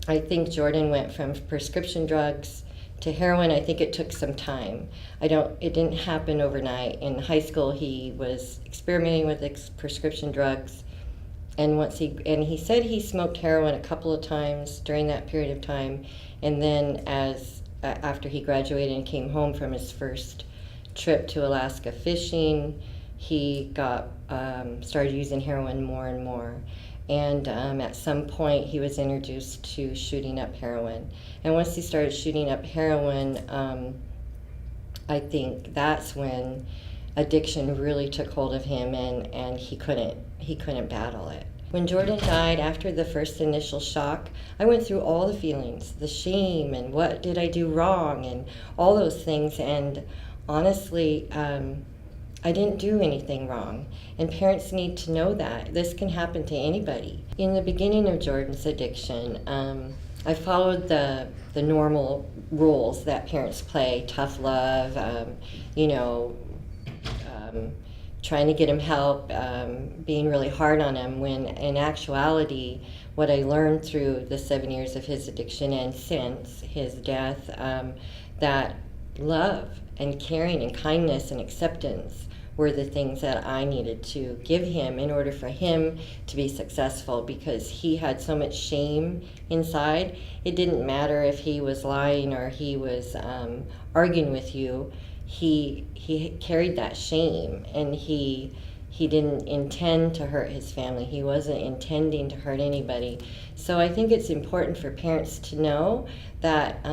I think Jordan went from prescription drugs to heroin. I think it took some time. It didn't happen overnight. In high school, he was experimenting with prescription drugs. And he said he smoked heroin a couple of times during that period of time. And then after he graduated and came home from his first trip to Alaska fishing, he started using heroin more and more. And at some point, he was introduced to shooting up heroin. And once he started shooting up heroin, I think that's when addiction really took hold of him, and he couldn't battle it. When Jordan died, after the first initial shock, I went through all the feelings, the shame, and what did I do wrong, and all those things. And honestly, I didn't do anything wrong, and parents need to know that. This can happen to anybody. In the beginning of Jordan's addiction, I followed the normal rules that parents play: tough love, trying to get him help, being really hard on him, when in actuality, what I learned through the 7 years of his addiction and since his death, that love and caring and kindness and acceptance were the things that I needed to give him in order for him to be successful, because he had so much shame inside. It didn't matter if he was lying or he was arguing with you. He carried that shame, and he didn't intend to hurt his family. He wasn't intending to hurt anybody. So I think it's important for parents to know that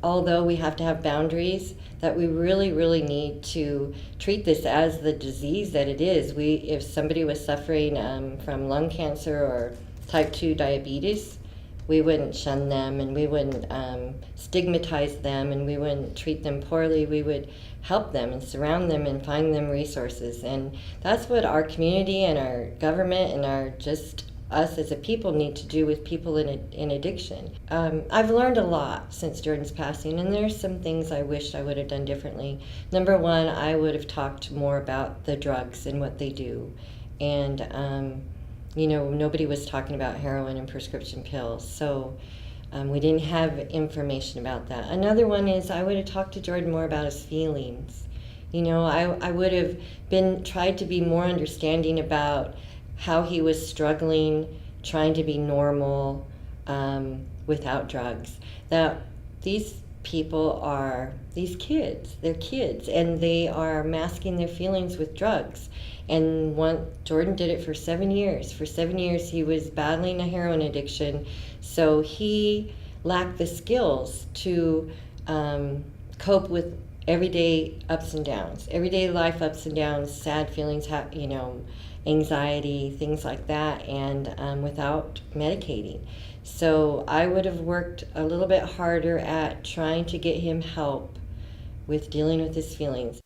although we have to have boundaries, that we really, really need to treat this as the disease that it is. If somebody was suffering from lung cancer or type 2 diabetes, we wouldn't shun them, and we wouldn't stigmatize them, and we wouldn't treat them poorly. We would help them and surround them and find them resources. And that's what our community and our government and us as a people need to do with people in addiction. I've learned a lot since Jordan's passing, and there's some things I wish I would have done differently. Number one, I would have talked more about the drugs and what they do. And nobody was talking about heroin and prescription pills, so we didn't have information about that. Another one is I would have talked to Jordan more about his feelings. I would have tried to be more understanding about how he was struggling, trying to be normal without drugs. That these people they're kids, and they are masking their feelings with drugs. And Jordan did it for 7 years. For 7 years, he was battling a heroin addiction, so he lacked the skills to cope with everyday ups and downs, everyday life ups and downs, sad feelings, anxiety, things like that, and without medicating. So I would have worked a little bit harder at trying to get him help with dealing with his feelings.